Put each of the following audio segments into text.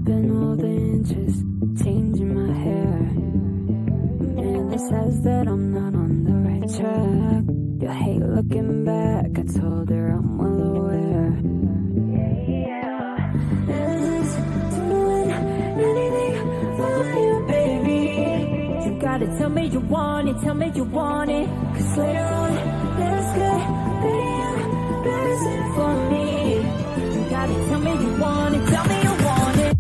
Dropping all the inches, changing my hair. And it says that I'm not on the right track. You hate looking back, I told her I'm well aware. And it's doing anything for you, baby. You gotta tell me you want it, tell me you want it. Cause later on, there's good, better for me. You gotta tell me you want it, tell me you want it.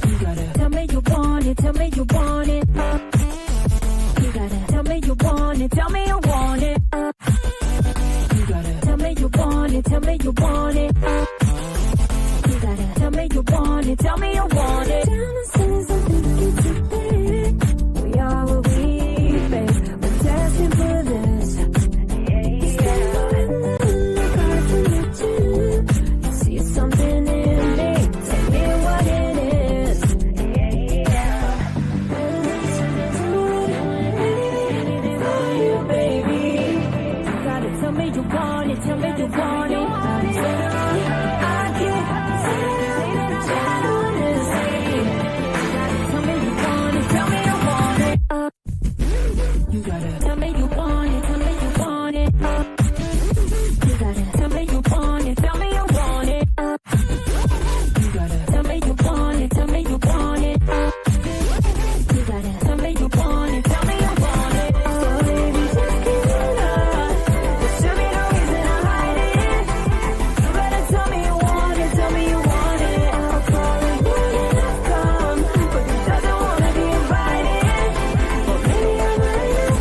You gotta tell me you want it, tell me you want it. You gotta tell me you want it, tell me you want it. You gotta tell me you want it, tell me you want it. You gotta tell me you want it, tell me you want it. Promises, I think it's too big. We are what we face. We're destined for this. Something in me, tell me what it is. Anything for you, baby. You gotta tell me you want it, tell me you want it. I can't say that I just wanna see. You gotta tell me you want it, tell me you want it. You gotta tell me you want it, tell me you want it. You gotta tell me you want it, tell me you want it. You gotta tell me you want it, tell me you want it. You gotta tell me you want it, tell me you want it. Oh, baby, just give it up. There should be no reason to hide it. You better tell me you want it, tell me you want it. I'll call it when I've come, but he doesn't wanna be invited. Well, maybe I might just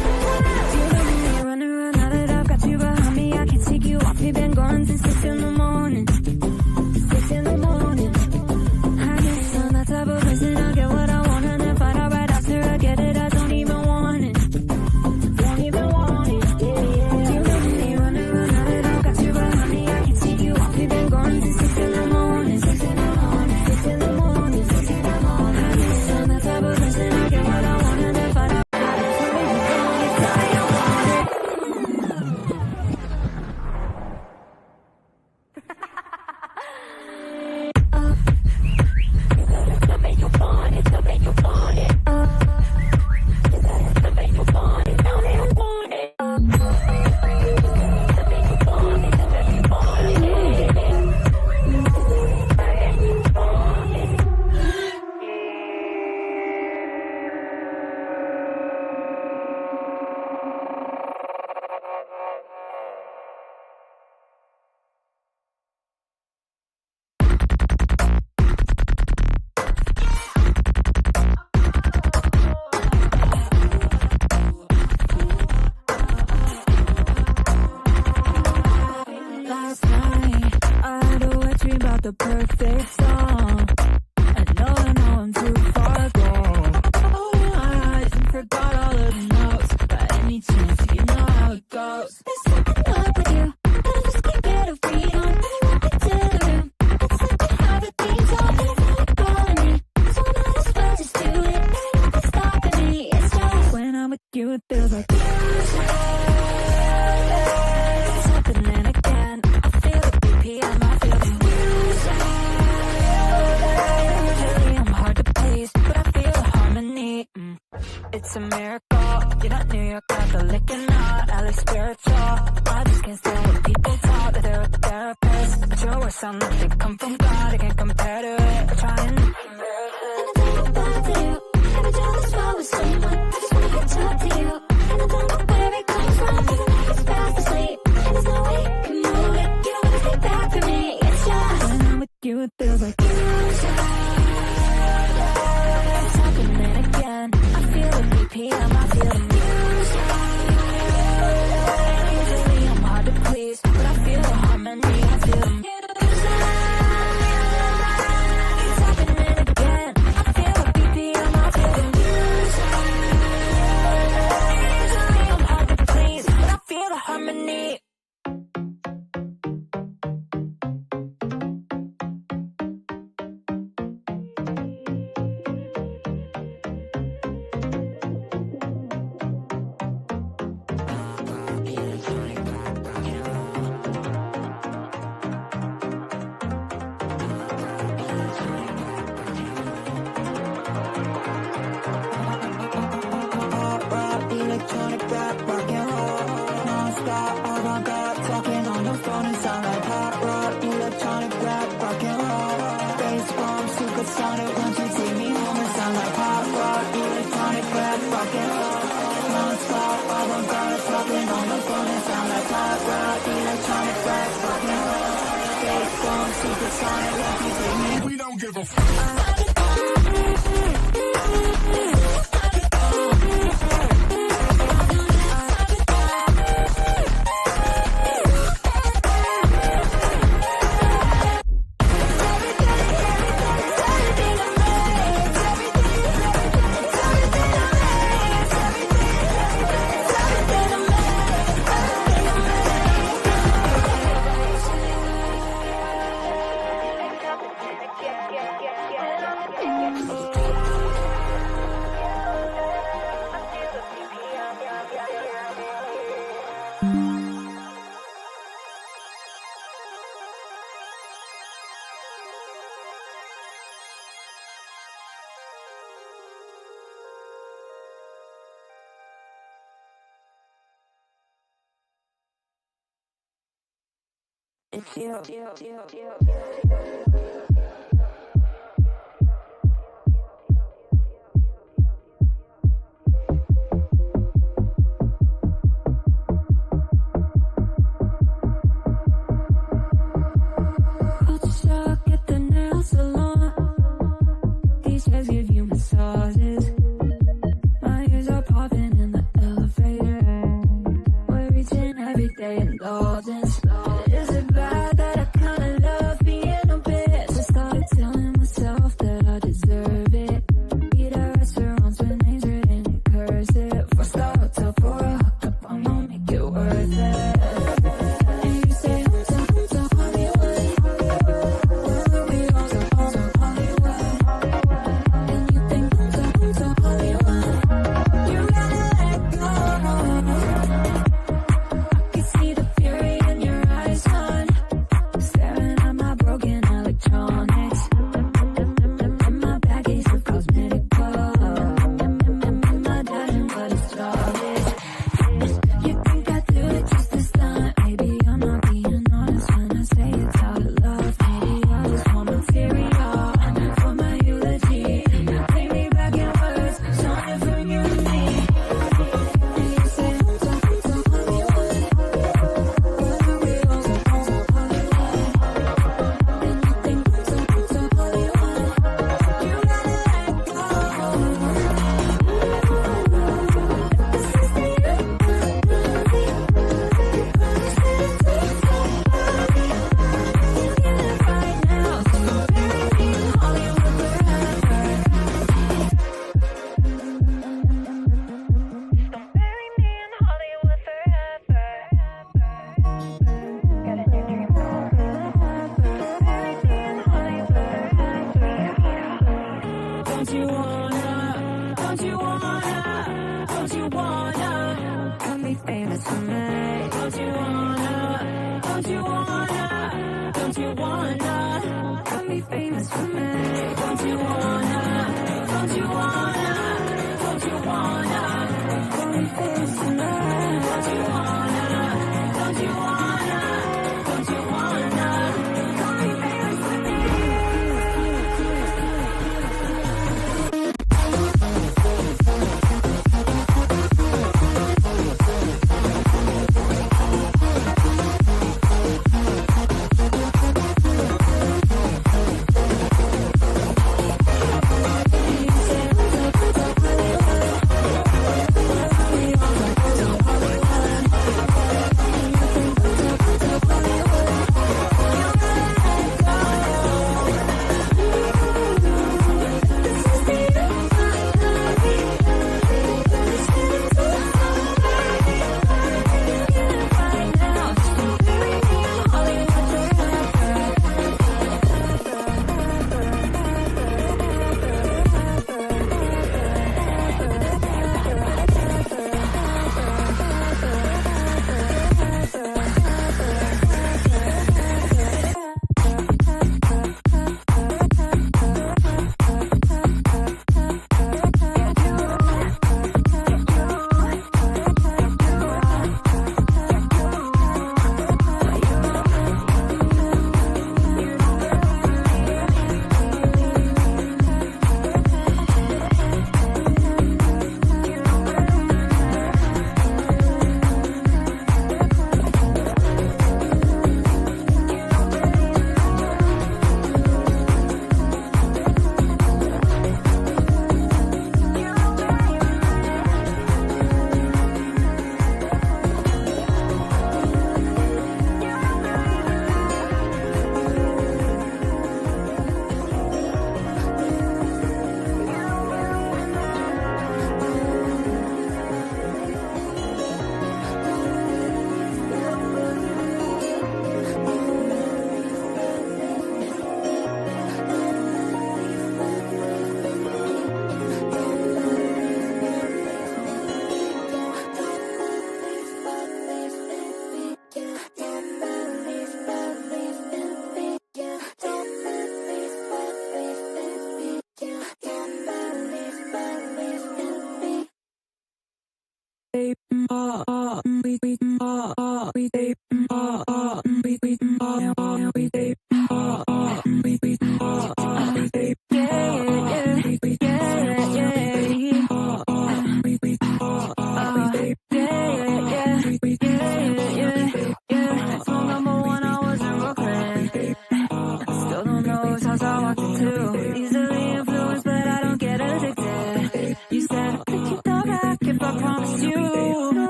you don't need me running around now that I've got you behind me. I can take you off. You've been gone since 6 in the morning. 6 in the morning. I guess I'm the type of person I'll get what I want and then find out right after I get it. I don't even want it. Don't even want it. Yeah, yeah. You don't need me running around now that I've got you behind me. I can take you off. You've been gone since 6 in the morning. 6 in the morning. 6 in the morning. 6 in the morning. I guess I'm the type of person I'll get what I want and then find out. Last night, I had a wet dream about the perfect song. And no, I know I'm too far gone. Opened my eyes and forgot all of the notes. By any chance, you know how it goes. There's something up with you, I just can't get a read on. When you walk into the room, it's like you have a theme song. And it's like calling me, so I might as well just do it. Ain't nothing stopping me, it's just when I'm with you, it feels like music. It's happening again. I feel the BPM, I feel the music. Usually I'm hard to please, but I feel the harmony. It's a miracle. You're not New York, Catholic, not LA spiritual. I just can't stand when people talk that they're a therapist. But your words sound like they come from God. I can't compare to it. I'm trying. And I don't know what to do. Never jealous while with someone. I just wanna catch up to you. And I don't know where it comes from. Feeling like it's fast asleep. And there's no way you can move it. You don't wanna stay back for me. It's just when I'm with you, it feels like music. It's happening again. I feel the BPM, I feel the music. Usually I'm hard to please, but I feel the harmony, I feel the music. It's happening again. I feel the BPM, I feel the music. Usually I'm hard to please, but I feel the harmony. it, won't you take me home? It sound like pop rock, electronic rap, rock and roll. Non-stop, avant-garde, talking on the phone. It sound like pop rock, electronic rap, rock and roll. Fake phone, supersonic, won't you take me? We don't give a fuck. It's you.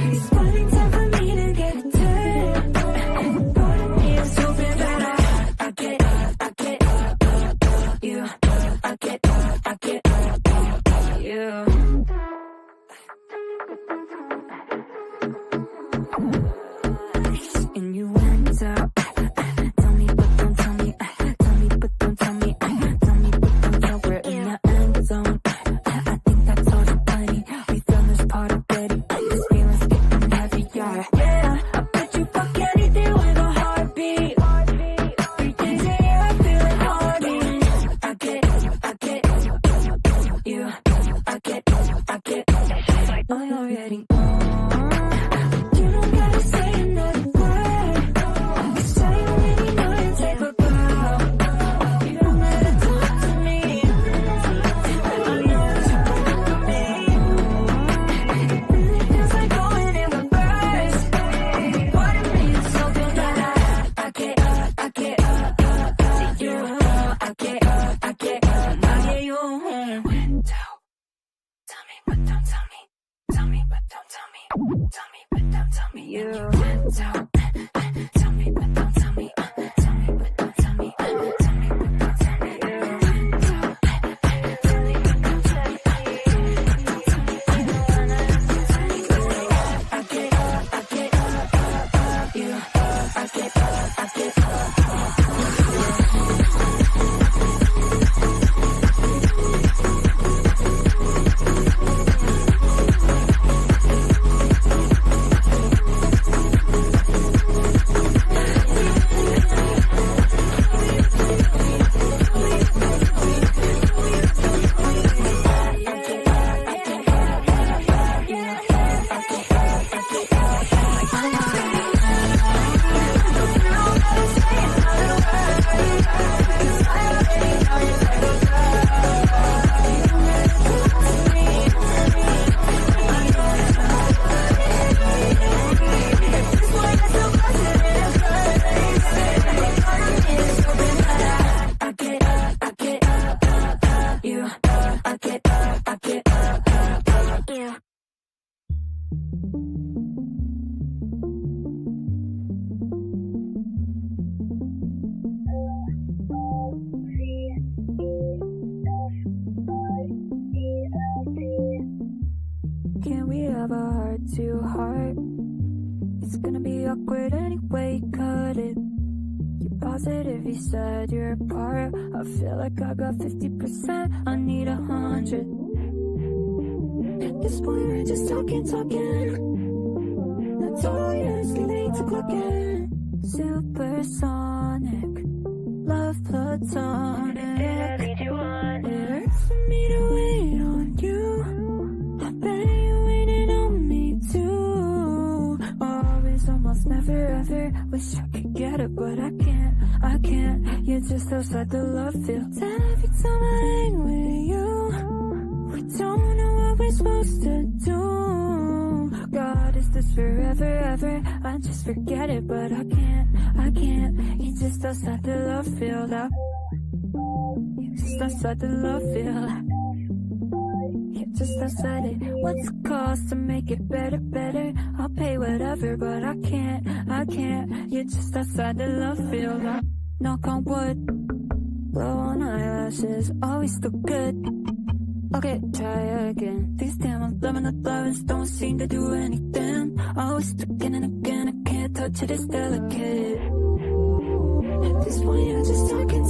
It's funny time for me to get dirty. awkward anyway, cut it. You're positive, you said you're apart. I feel like I got 50%, I need 100. At this point we're just talking. That's all years late to clock in. Supersonic, love platonic. It hurts for me to wait on you. I bet you waited on me too. Always, almost, never, ever. Wish I could get it, but I can't. You're just outside the love field. Every time I hang with you, we don't know what we're supposed to do. God, is this forever, ever? I just forget it, but I can't. You're just outside the love field. You're just outside the love field. You're just outside it. What's it cost to make it better? I'll pay whatever, but I can't. You're just outside the love field. Knock on wood, blow on eyelashes, always still good. Okay, try again. These damn 11 don't seem to do anything. Always again and again, I can't touch it, it's delicate. At this point you're just talking.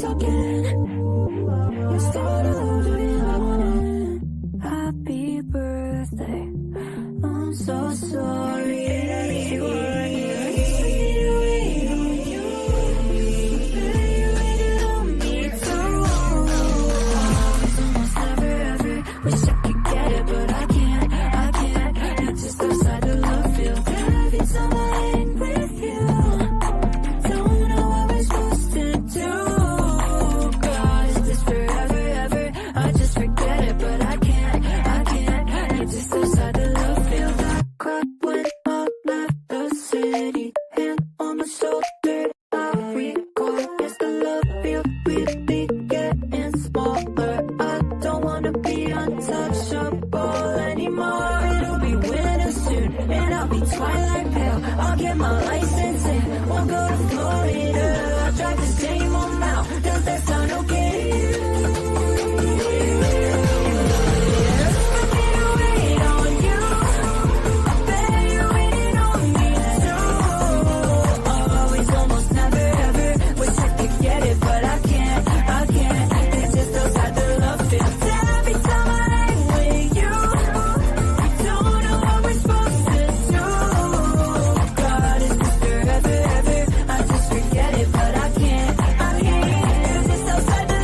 You start over again. Happy birthday, I'm so sorry. Twilight pale, I'll get my license in. We'll go to Florida. I'll drive the same amount. Does that sound okay? Outside the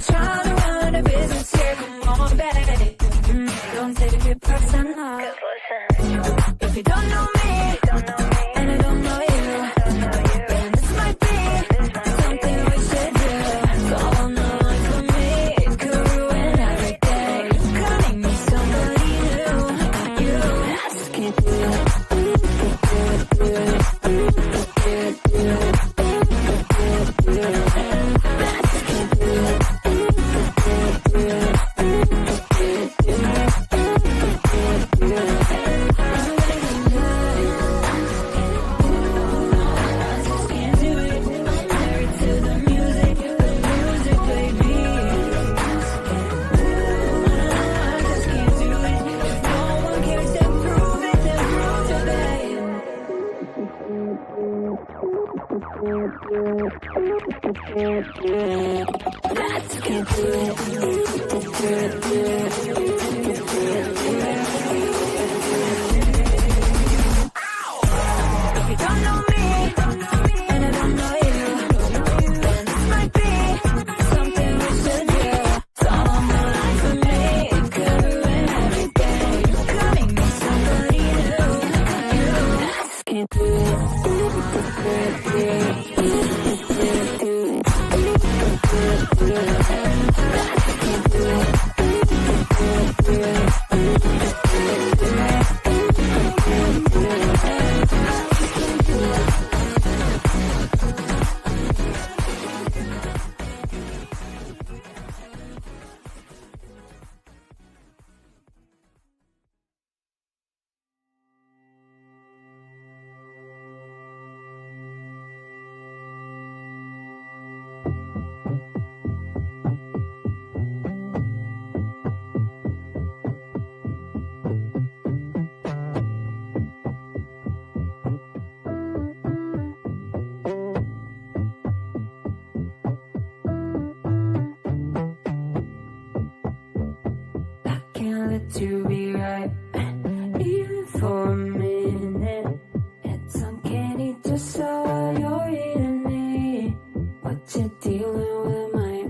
trying to run a business here, come on, baby. Don't take it personal. If you don't know me, and I don't know you, then this might be something we should do. So on the line for me, it could ruin every day. You could make me somebody new. You just can't do it. To be right, even for a minute. It's uncanny just how you're eating me. What you're dealing with might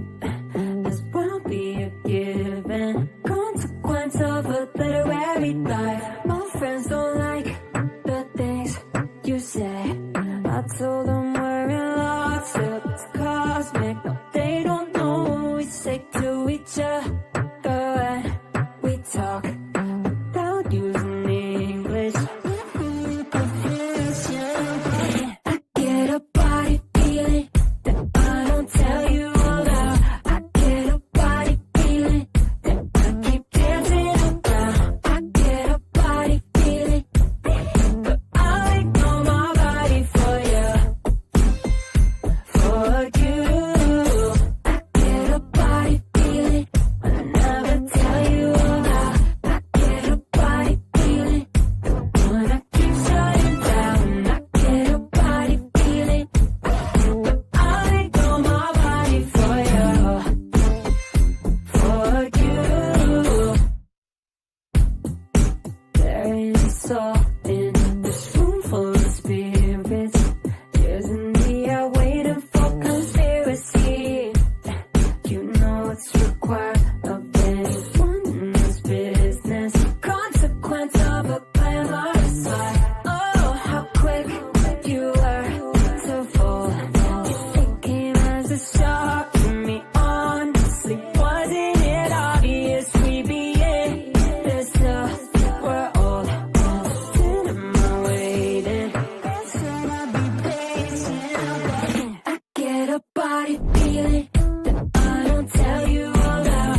as well be a given consequence of a literary life. My friends don't like the things you say. I told them we're in lockstep, it's cosmic. No, they don't know what we say to each other. We talk without using English. I get a body feeling that I don't tell you about. I get a body feeling that I keep dancing around. I get a body feeling, but I ignore my body for you, for you. I get a body feeling I never tell you. So in this room full of spirits, isn't the air waiting for conspiracy? You know it's required of anyone in this business. Consequence of a glamorous life. Oh, how quick you were to fall. It came as a shock to me, honestly. Wasn't it obvious we'd be in this stuff? We're old. Body feeling that I don't tell you about.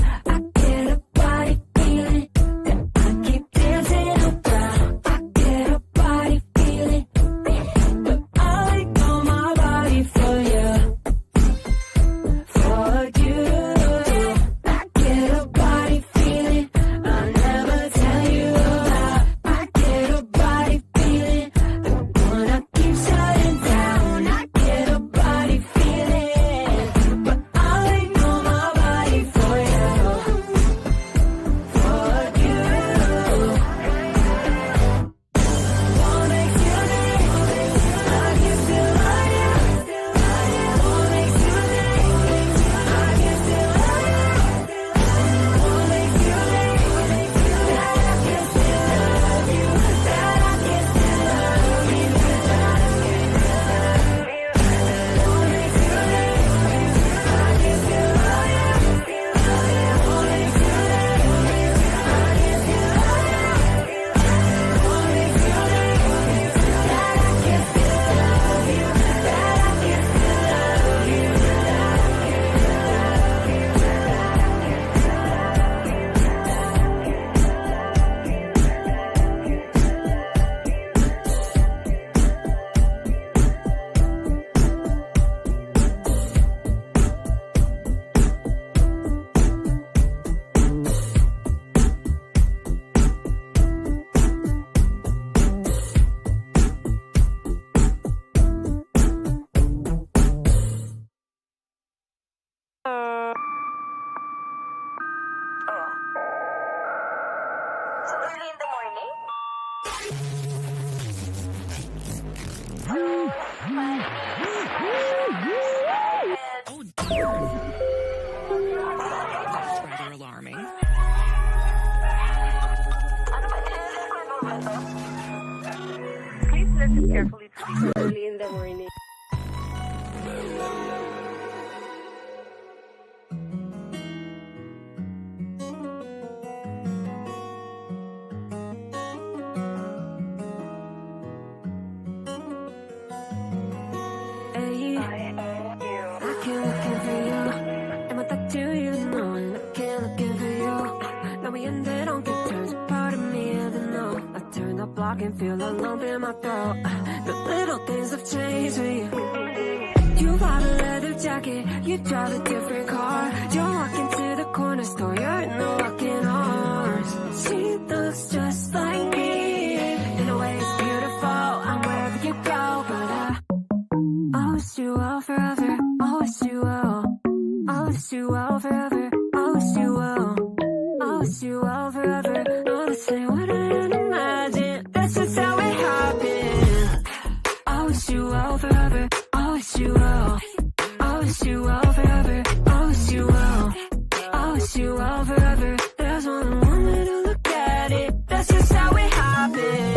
Please listen carefully to me early in the morning. Hey, I keep looking for you. Am I that to you? No, and I keep looking for you. Now we ended on good terms. Part of me didn't know. I turned the block and feel a lump in my throat. The little things have changed for you. You bought a leather jacket. You drive a different car. You're walking to the corner store. You're in the rocking arms. She looks just like me. In a way, it's beautiful. I'm wherever you go, but I wish you well forever. I wish you well. I wish you well forever. I wish you well. I wish you well forever. Not the same what I didn't imagine. That's just how it happened. I wish you well forever. I wish you well. I wish you well forever. I wish you well. I wish you well forever. There's only one way to look at it. That's just how it happened.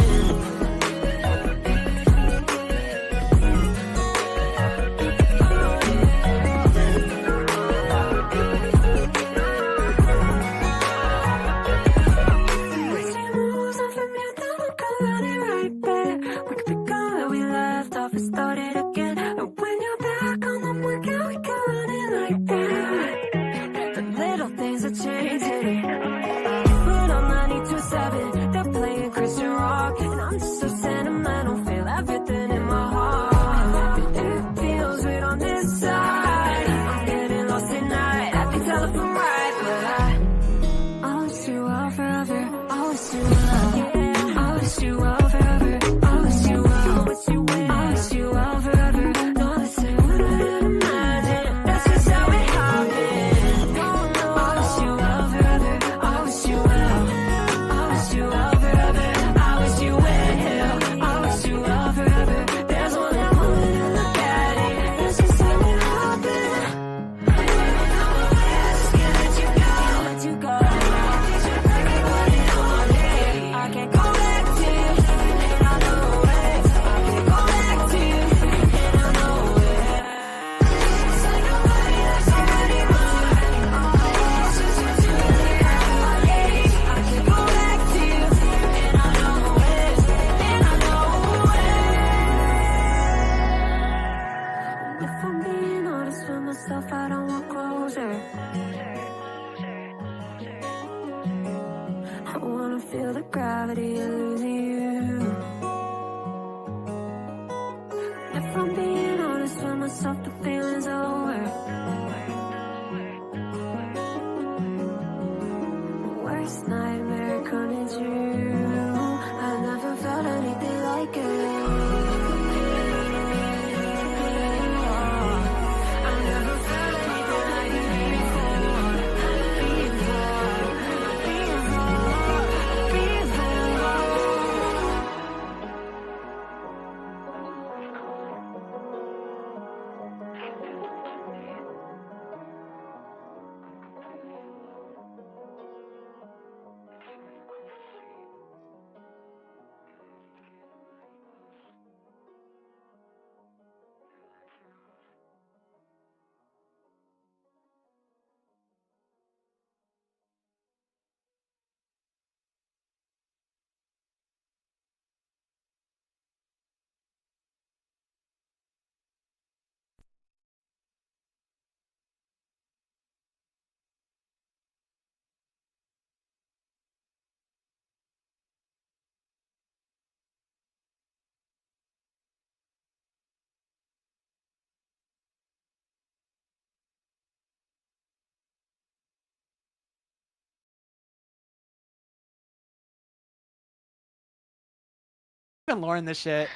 Been Lauren this shit.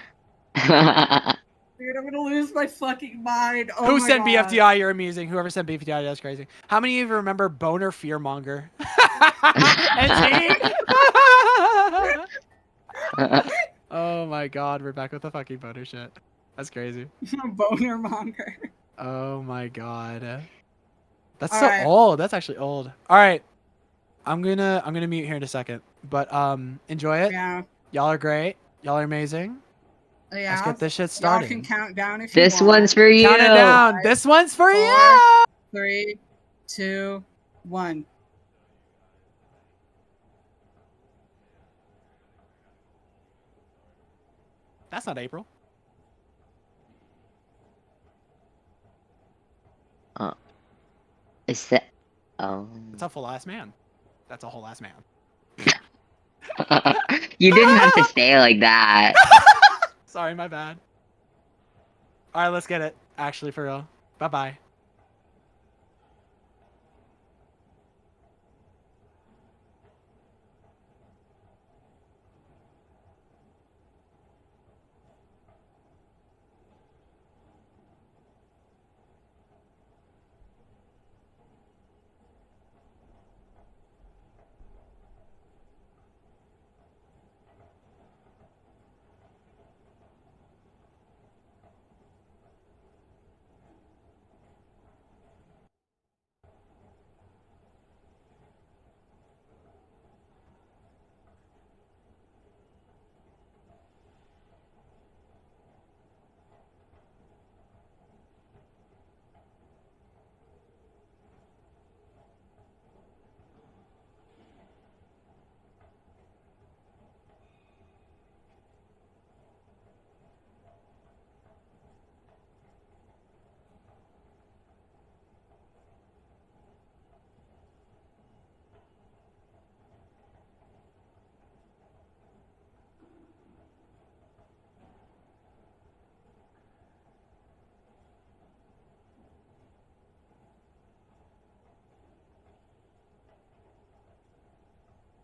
Dude, I'm gonna lose my fucking mind. Oh Who my sent God. BFDI? You're amusing. Whoever sent BFDI, that's crazy. How many of you remember Boner Fearmonger? Oh my god, we're back with the fucking boner shit. That's crazy. Boner monger. Oh my god. That's All so right. old. That's actually old. All right. I'm gonna mute here in a second. But enjoy it. Yeah. Y'all are great. Y'all are amazing. Yeah. Let's get this shit Y'all can started. count down if you This want. one's for you. Count it down. This one's for 4, you. 3, 2, 1. That's not April. Is that? Oh. That's a full ass man. That's a whole ass man. You didn't have to say it like that. Sorry, my bad. All right, let's get it. Actually, for real. Bye bye.